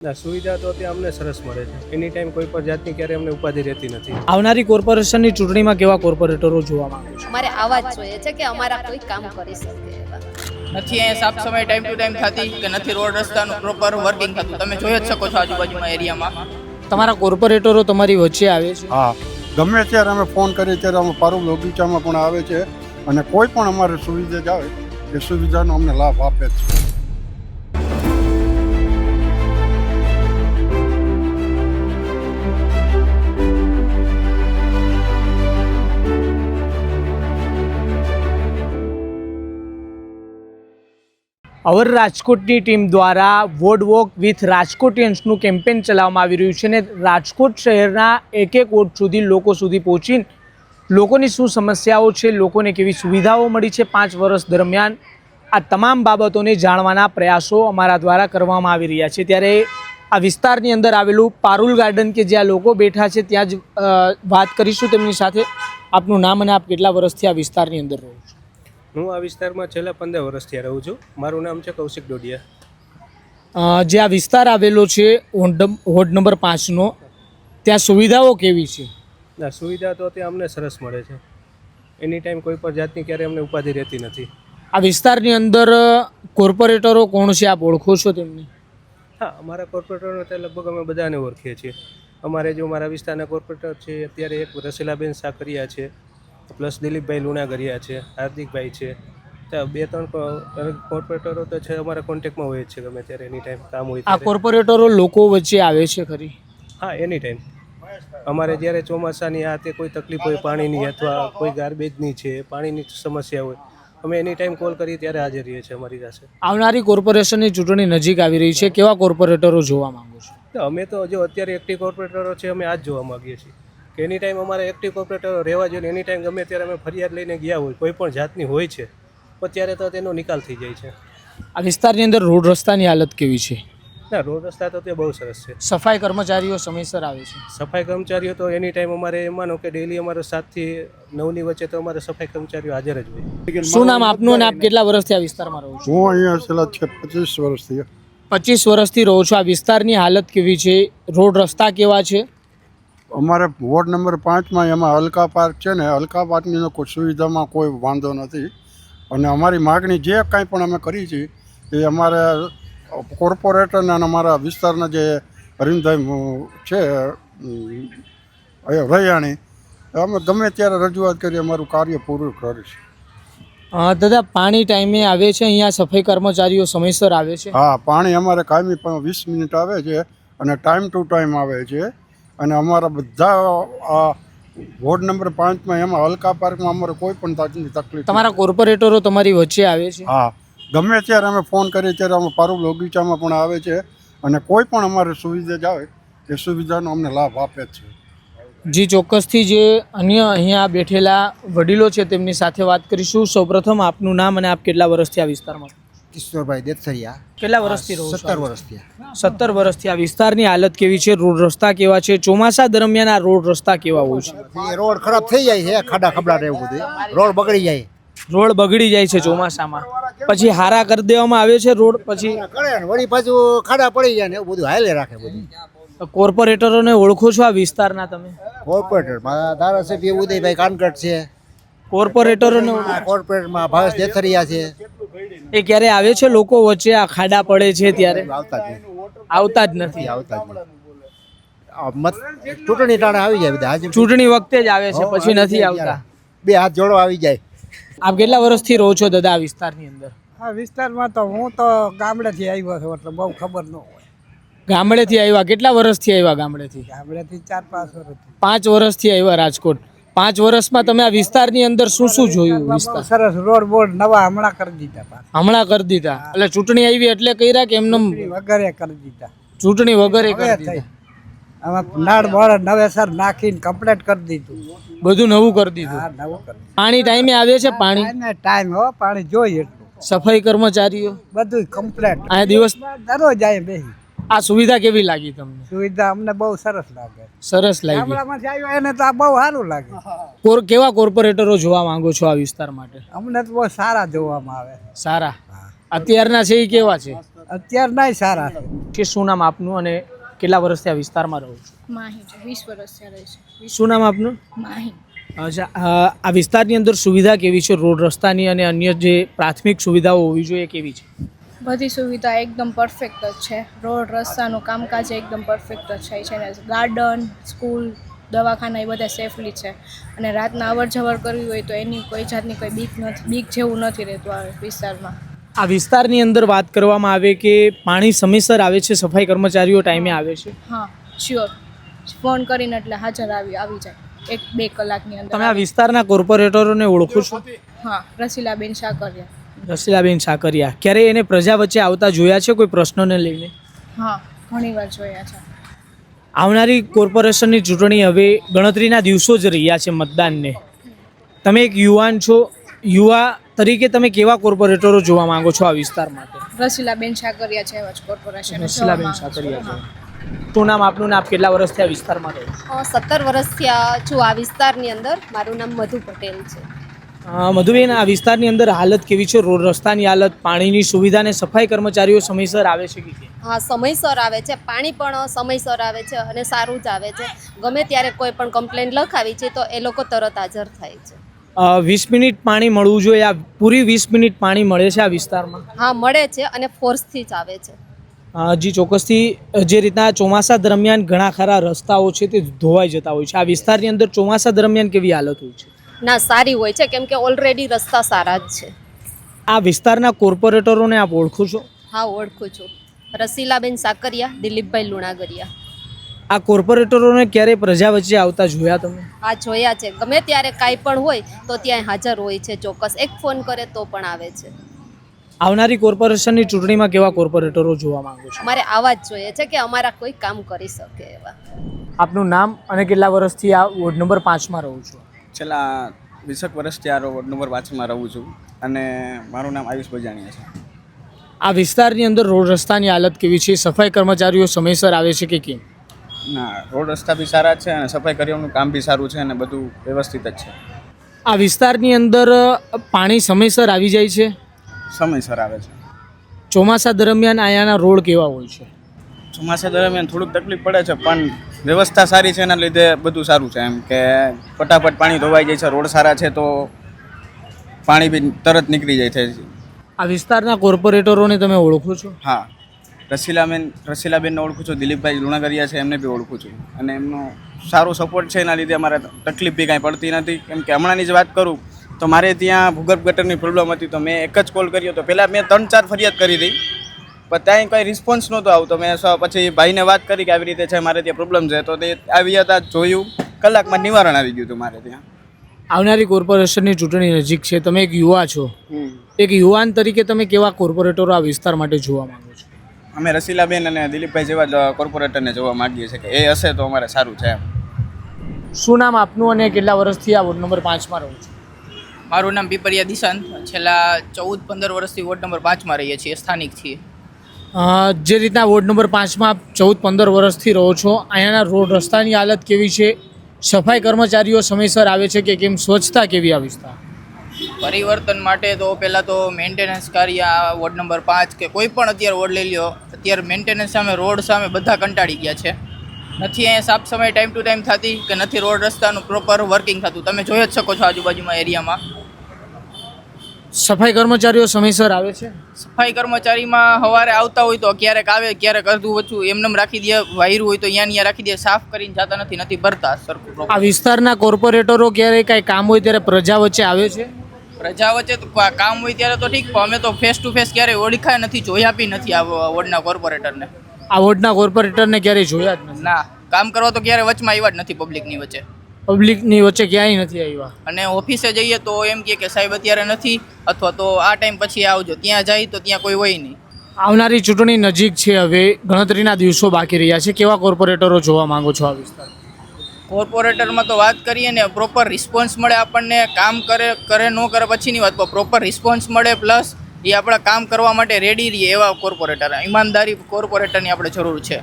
સુવિધા તો ત્યાં અમને સરસ મળે છે. એની ટાઈમ કોઈ પણ જાતની ક્યારે અમને ઉપાધિ રહેતી નથી. આવનારી કોર્પોરેશનની ચૂંટણીમાં કેવા કોર્પોરેટરો જોવા માંગો છો? અમારે આવા જ જોઈએ છે કે અમારા કોઈ કામ કરી શકે એવા. નથી અહીંયા સાફ સફાઈ ટાઈમ ટુ ટાઈમ થતી કે નથી રોડ રસ્તાનું પ્રોપર વર્કિંગ થતું. તમે જોઈ જ શકો છો આજુબાજુમાં એરિયામાં. તમારા કોર્પોરેટરો તમારી વચ્ચે આવે છે? હા, ગમે ત્યારે અમે ફોન કરીએ ત્યારે અમે પારુલ બગીચામાં પણ આવે છે અને કોઈ પણ અમારે સુવિધા જ આવે એ સુવિધાનો અમને લાભ આપે છે. અવર રાજકોટની ટીમ દ્વારા વોર્ડ વોક વિથ રાજકોટિયન્સનું કેમ્પેન ચલાવવામાં આવી રહ્યું છે અને રાજકોટ શહેરના એક એક વોર્ડ સુધી લોકો સુધી પહોંચીને લોકોની શું સમસ્યાઓ છે, લોકોને કેવી સુવિધાઓ મળી છે 5 વર્ષ દરમિયાન, આ તમામ બાબતોને જાણવાના પ્રયાસો અમારા દ્વારા કરવામાં આવી રહ્યા છે. ત્યારે આ વિસ્તારની અંદર આવેલું પારુલ ગાર્ડન કે જ્યાં લોકો બેઠા છે ત્યાં જ વાત કરીશું તેમની સાથે. આપનું નામ અને આપ કેટલા વર્ષથી આ વિસ્તારની અંદર રહો છો? હું આ વિસ્તારમાં છેલ્લા 15 વર્ષથી રહું છું. મારું નામ છે કૌશિક ડોડિયા. જે આ વિસ્તાર આવેલો છે વોર્ડ નંબર 5નો, ત્યાં સુવિધાઓ કેવી છે? સુવિધા તો ત્યાં અમને સરસ મળે છે. એની ટાઈમ કોઈ પણ જાતની ક્યારે અમને ઉપાધિ રહેતી નથી. આ વિસ્તારની અંદર કોર્પોરેટરો કોણ છે, આપ ઓળખો છો તેમને? હા, અમારા કોર્પોરેટરનો તો લગભગ અમે બધાને ઓળખીએ છીએ. અમારે જો મારા વિસ્તારના કોર્પોરેટર છે અત્યારે એક રસીલાબેન સાકરિયા છે, પ્લસ દિલીપભાઈ લુણાગરિયા છે, હાર્દિકભાઈ છે. ત્યાં 2-3 કોર્પોરેટરો તો છે અમારા કોન્ટેક્ટમાં હોય જ છે ગમે ત્યારે એની ટાઈમ કામ હોય. આ કોર્પોરેટરો લોકો વચ્ચે આવે છે ખરી? હા, એની ટાઈમ અમારે જ્યારે ચોમાસાની આ તે કોઈ તકલીફ હોય પાણીની અથવા કોઈ ગાર્બેજની છે, પાણીની સમસ્યા હોય, અમે એની ટાઈમ કોલ કરીએ ત્યારે હાજર રહીએ છીએ અમારી પાસે. આવનારી કોર્પોરેશનની ચૂંટણી નજીક આવી રહી છે, કેવા કોર્પોરેટરો જોવા માંગો છો? તો અમે તો જો અત્યારે એક્ટિવ કોર્પોરેટરો છે અમે આ જ જોવા માગીએ છીએ કે એની ટાઈમ અમારે એક્ટિવ કોર્પોરેટરો રહેવા જોઈએ. એની ટાઈમ ગમે ત્યારે અમે ફરિયાદ લઈને ગયા હોય કોઈ પણ જાતની હોય છે તો ત્યારે તો તેનો નિકાલ થઈ જાય છે. આ વિસ્તારની અંદર રોડ રસ્તાની હાલત કેવી છે? ના, રોડ રસ્તા તો તે બહુ સરસ છે. સફાઈ કર્મચારીઓ સમયસર આવે છે? સફાઈ કર્મચારીઓ તો એની ટાઈમ અમારે માનો કે ડેલી અમારે 7 થી 9ની વચ્ચે તો અમારે સફાઈ કર્મચારીઓ હાજર જ હોય. શું નામ આપનું અને આપ કેટલા વર્ષથી આ વિસ્તારમાં રહો છો? હું અહીંયા છેલ્લા 25 વર્ષથી 25 વર્ષથી રહો છો. આ વિસ્તારની હાલત કેવી છે? રોડ રસ્તા કેવા છે? અમારે વોર્ડ નંબર 5માં એમાં હલકા પાર્ક છે ને, હલકા પાર્કની કોઈ સુવિધામાં કોઈ વાંધો નથી અને અમારી માગણી જે કાંઈ પણ અમે કરી છે એ અમારે કોર્પોરેટરના અને અમારા વિસ્તારના જે અરવિંદભાઈ છે રૈયાણી, અમે ગમે ત્યારે રજૂઆત કરી અમારું કાર્ય પૂરું કરીશું. દાદા, પાણી ટાઈમે આવે છે અહીંયા? સફાઈ કર્મચારીઓ સમયસર આવે છે? હા, પાણી અમારે કાયમી 20 મિનિટ આવે છે અને ટાઈમ ટુ ટાઈમ આવે છે. અને અમારા બધા વોર્ડ નંબર 5માં એમાં હલકા પાર્કમાં અમારે કોઈ પણ જાતની તકલીફ. તમારા કોર્પોરેટરો તમારી વચ્ચે આવે છે? હા, ગમે ત્યારે અમે ફોન કરીએ ત્યારે અમે પારુલ બગીચામાં પણ આવે છે અને કોઈ પણ અમારે સુવિધા જ આવે એ સુવિધાનો અમને લાભ આપે છે. જી ચોક્કસથી. જે અન્ય અહીંયા બેઠેલા વડીલો છે તેમની સાથે વાત કરીશું. સૌપ્રથમ આપનું નામ અને આપ કેટલા વર્ષથી આ વિસ્તારમાં? કિશોરભાઈ દેથરિયા. કેટલા વર્ષથી રહો છો? 17 વર્ષથી. 17 વર્ષથી. આ વિસ્તારની હાલત કેવી છે? રોડ રસ્તા કેવા છે? ચોમાસા દરમિયાન આ રોડ રસ્તા કેવા હોય છે? એ રોડ ખરાબ થઈ જાય છે, ખાડા ખબડા ને એવું બધું રોડ બગડી જાય. રોડ બગડી જાય છે ચોમાસામાં, પછી હારા કરી દેવામાં આવે છે રોડ, પછી કરે ને વળી પાછું ખાડા પડી જાય ને એવું બધું હાલે રાખે બધું. કોર્પોરેટરોને ઓળખો છો આ વિસ્તારના તમે? કોર્પોરેટરમાં ધારાસભ્ય ઉદયભાઈ કાનકટ છે, કોર્પોરેટરોને કોર્પોરેટરમાં ભાવેશ દેથરિયા છે. એ ક્યારે આવે છે લોકો વચ્ચે? આ ખાડા પડે છે ત્યારે આવતા જ નહીં. આવતા જ નથી. આવતા જ નહીં. ચૂંટણી ટાણે આવી જાય બધા. ચૂંટણી વખતે જ આવે છે, પછી નથી આવતા. 2 હાથ જોડો આવી જાય. આપ કેટલા વર્ષથી રહો છો દાદા આ વિસ્તારની અંદર? આ વિસ્તારમાં તો હું તો ગામડેથી આવ્યો છું એટલે બહુ ખબર ન હોય. ગામડેથી આવ્યા? કેટલા વર્ષથી આવ્યા ગામડેથી? ગામડેથી 4-5 વર્ષથી. 5 વર્ષથી આવ્યા રાજકોટ. 5 વર્ષમાં તમે આ વિસ્તારની અંદર શું શું જોયું? વિસ્તાર સરસ રોડ બોર્ડ નવા હમણાં કરી દીધા પાછા. હમણાં કરી દીધા એટલે ચૂંટણી આવી એટલે કર્યા કે એમને વગેરે કરી દીધા. ચૂંટણી વગેરે કરી દીધા? આમાં નળ બળ નવેસર નાખીને કમ્પ્લીટ કરી દીધું. બધું નવું કરી દીધું. હા, નવું કરી દીધું. પાણી ટાઈમે આવે છે? પાણી ટાઈમ હો, પાણી જોઈએ એટલું. સફાઈ કર્મચારીઓ બધું કમ્પ્લીટ. આ દિવસ દરરોજ આવે બેસી. આ સુવિધા કેવી લાગી તમને? સુવિધા અમને બહુ સરસ લાગે. સરસ લાગી. ગામડામાંથી આવ્યો એને તો આ બહુ સારું લાગે. કેવા કોર્પોરેટરો જોવા માંગો છો આ વિસ્તાર માટે? અમને તો બહુ સારા જોવામાં આવે. સારા અત્યારના છે એ કેવા છે? અત્યારે નહીં સારા કે શું નામ આપનું અને કેટલા વર્ષથી આ વિસ્તારમાં રહો છો? માહી છે 20 વર્ષથી રહે છે. શું નામ આપનું? માહી. અચ્છા, આ વિસ્તારની અંદર સુવિધા કેવી છે? રોડ રસ્તાની અને અન્ય જે પ્રાથમિક સુવિધાઓ હોવી જોઈએ કેવી છે? બધી સુવિધા એકદમ પરફેક્ટ જ છે. રોડ રસ્તાનું કામકાજ એકદમ પરફેક્ટ જ છે ને ગાર્ડન, સ્કૂલ, દવાખાના એ બધા સેફલી છે અને રાતના અવર જવર કરવી હોય તો એની કોઈ જાતની કોઈ બીક જેવું નથી રહેતું આ વિસ્તારમાં. આ વિસ્તારની અંદર વાત કરવામાં આવે કે પાણી સમયસર આવે છે, સફાઈ કર્મચારીઓ ટાઈમે આવે છે? હા, શ્યોર. ફોન કરીને એટલે હાજર આવી જાય 1-2 કલાકની અંદર. તમે આ વિસ્તારના કોર્પોરેટરોને ઓળખો છો? હા, રસીલાબેન સાકરિયા. રસીલાબેન સાકરિયા, ક્યારેય એને પ્રજા વચ્ચે આવતા જોયા છે કોઈ પ્રશ્નોને લઈને? હા, ઘણીવાર જોયા છે. આવનારી કોર્પોરેશનની ચૂંટણી હવે ગણતરીના દિવસો જ રહ્યા છે મતદાનને. તમે એક યુવાન છો, યુવા તરીકે તમે કેવા કોર્પોરેટરો જોવા માંગો છો આ વિસ્તાર માટે? રસીલાબેન સાકરિયા છે એવા જ કોર્પોરેશન. રસીલાબેન સાકરિયા છે. શું નામ આપનું ને આપ કેટલા વર્ષથી આ વિસ્તારમાં રહો છો? 17 વર્ષથી છું આ વિસ્તારની અંદર. મારું નામ મધુ પટેલ છે. મધુબેન, આ વિસ્તારની અંદર હાલત કેવી છે? રોડ રસ્તાની હાલત, પાણીની સુવિધા અને સફાઈ કર્મચારીઓ સમયસર આવે છે કે કેમ? હા, સમયસર આવે છે. પાણી પણ સમયસર આવે છે અને સારું જ આવે છે. ગમે ત્યારે કોઈ પણ કમ્પ્લેન લખાવી છે તો એ લોકો તરત હાજર થાય છે. 20 મિનિટ પાણી મળવું જોઈએ, આ પૂરી 20 મિનિટ પાણી મળે છે આ વિસ્તારમાં? હા, મળે છે અને ફોર્સથી જ આવે છે. જી ચોક્કસથી. જે રીતના ચોમાસા દરમિયાન ઘણા ખરા રસ્તાઓ છે તે ધોવાઈ જતા હોય છે, આ વિસ્તારની અંદર ચોમાસા દરમિયાન કેવી હાલત હોય છે? ના, સારી હોય છે કેમ કે ઓલરેડી રસ્તા સારા જ છે. આ વિસ્તારના કોર્પોરેટરોને આપ ઓળખો છો? હા, ઓળખું છું. રસીલાબેન સાકરિયા, દિલીપભાઈ લુણાગરિયા. આ કોર્પોરેટરોને ક્યારે પ્રજા વચ્ચે આવતા જોયા તમે? આ જોયા છે. ગમે ત્યારે કાંઈ પણ હોય તો ત્યાં હાજર હોય છે. ચોક્કસ એક ફોન કરે તો પણ આવે છે. આવનારી કોર્પોરેશનની ચૂંટણીમાં કેવા કોર્પોરેટરો જોવા માંગો છો? અમારે આવા જ જોઈએ છે કે અમારા કોઈ કામ કરી શકે એવા. આપનું નામ અને કેટલા વર્ષથી આ વોર્ડ નંબર 5માં રહો છો? છેલ્લા 20 વર્ષથી આ વોર્ડ નંબર 5માં રહું છું અને મારું નામ આયુષ બજાણીયા છે. આ વિસ્તારની અંદર રોડ રસ્તાની હાલત કેવી છે? સફાઈ કર્મચારીઓ સમયસર આવે છે કે કેમ? ના, રોડ રસ્તા બી સારા છે અને સફાઈ કર્મચારીઓનું કામ બી સારું છે અને બધું વ્યવસ્થિત જ છે. આ વિસ્તારની અંદર પાણી સમયસર આવી જાય છે? સમયસર આવે છે. ચોમાસા દરમિયાન અહીંયાના રોડ કેવા હોય છે? ચોમાસા દરમિયાન થોડુંક તકલીફ પડે છે પણ વ્યવસ્થા સારી છે એના લીધે બધું સારું છે. એમ કે ફટાફટ પાણી ધોવાઈ જાય છે, રોડ સારા છે તો પાણી બી તરત નીકળી જાય છે. આ વિસ્તારના કોર્પોરેટરોને તમે ઓળખો છો? હા, રસીલાબેનને ઓળખું છું, દિલીપભાઈ લુણાગરિયા છે એમને બી ઓળખું છું અને એમનો સારો સપોર્ટ છે. એના લીધે અમારે તકલીફ બી કાંઈ પડતી નથી. કેમ કે હમણાંની જ વાત કરું તો મારે ત્યાં ભૂગર્ભ ગટરની પ્રોબ્લેમ હતી તો મેં એક જ કોલ કર્યો તો પહેલાં મેં 3-4 ફરિયાદ કરી હતી પણ ત્યાં કંઈ રિસ્પોન્સ નહોતો આવતો. મેં પછી ભાઈને વાત કરી કે આવી રીતે છે, મારે ત્યાં પ્રોબ્લેમ છે, તો તે આવી હતા, જોયું, કલાકમાં નિવારણ આવી ગયું હતું મારે ત્યાં. આવનારી કોર્પોરેશનની ચૂંટણી નજીક છે, તમે એક યુવા છો, એક યુવાન તરીકે તમે કેવા કોર્પોરેટરો આ વિસ્તાર માટે જોવા માંગો છો? અમે રસીલાબેન અને દિલીપભાઈ જેવા કોર્પોરેટરને જોવા માગીએ છીએ કે એ હશે તો અમારે સારું છે એમ. શું નામ આપનું અને કેટલા વર્ષથી આ વોર્ડ નંબર 5માં રહો છો? મારું નામ પીપરિયા દિશાંત. છેલ્લા 14-15 વર્ષથી વોર્ડ નંબર 5માં રહીએ છીએ, સ્થાનિક છીએ. જે રીતના વોર્ડ નંબર 5માં 14-15 વર્ષથી રહો છો, અહીંયાના રોડ રસ્તાની હાલત કેવી છે? સફાઈ કર્મચારીઓ સમયસર આવે છે કે કેમ? સ્વચ્છતા કેવી આ વિસ્તાર? પરિવર્તન માટે તો પહેલાં તો મેન્ટેનન્સ કાર્ય આ વોર્ડ નંબર 5 કે કોઈ પણ અત્યારે વોર્ડ લઈ લ્યો, અત્યારે મેન્ટેનન્સ સામે, રોડ સામે બધા કંટાળી ગયા છે. નથી અહીંયા સાફ સફાઈ ટાઈમ ટુ ટાઈમ થતી કે નથી રોડ રસ્તાનું પ્રોપર વર્કિંગ થતું. તમે જોઈ જ શકો છો આજુબાજુમાં એરિયામાં. સફાઈ કર્મચારીઓ સમયસર આવે છે? સફાઈ કર્મચારીમાં સવારે આવતા હોય તો ક્યારેક આવે, ક્યારેક અડધું ઓછું એમને રાખી દે, વાયરું હોય તો અહીંયા રાખી દે, સાફ કરીને જતા નથી ભરતા સરખું. આ વિસ્તારના કોર્પોરેટરો ક્યારેય કાંઈ કામ હોય ત્યારે પ્રજા વચ્ચે આવે છે? પ્રજા વચ્ચે તો કામ હોય ત્યારે તો ઠીક, પણ અમે તો ફેસ ટુ ફેસ ક્યારેય ઓળખાય નથી, જોયા બી નથી આ વોર્ડના કોર્પોરેટરને. આ વોર્ડના કોર્પોરેટરને ક્યારેય જોયા જ નથી? ના, કામ કરવા તો ક્યારે વચમાં આવ્યા જ નથી પબ્લિકની વચ્ચે. પબ્લિકની વચ્ચે ક્યાંય નથી આવ્યા. અને ઓફિસે જઈએ તો એમ કે સાહેબ અત્યારે નથી, અથવા તો આ ટાઈમ પછી આવજો. ત્યાં જાય તો ત્યાં કોઈ હોય નહીં. આવનારી ચૂંટણી નજીક છે, હવે ગણતરીના દિવસો બાકી રહ્યા છે, કેવા કોર્પોરેટરો જોવા માંગો છો આ વિસ્તાર? કોર્પોરેટરમાં તો વાત કરીએ ને, પ્રોપર રિસ્પોન્સ મળે આપણને, કામ કરે ન કરે પછીની વાત, પણ પ્રોપર રિસ્પોન્સ મળે પ્લસ એ આપણા કામ કરવા માટે રેડી રહીએ એવા કોર્પોરેટર, ઈમાનદારી કોર્પોરેટરની આપણે જરૂર છે.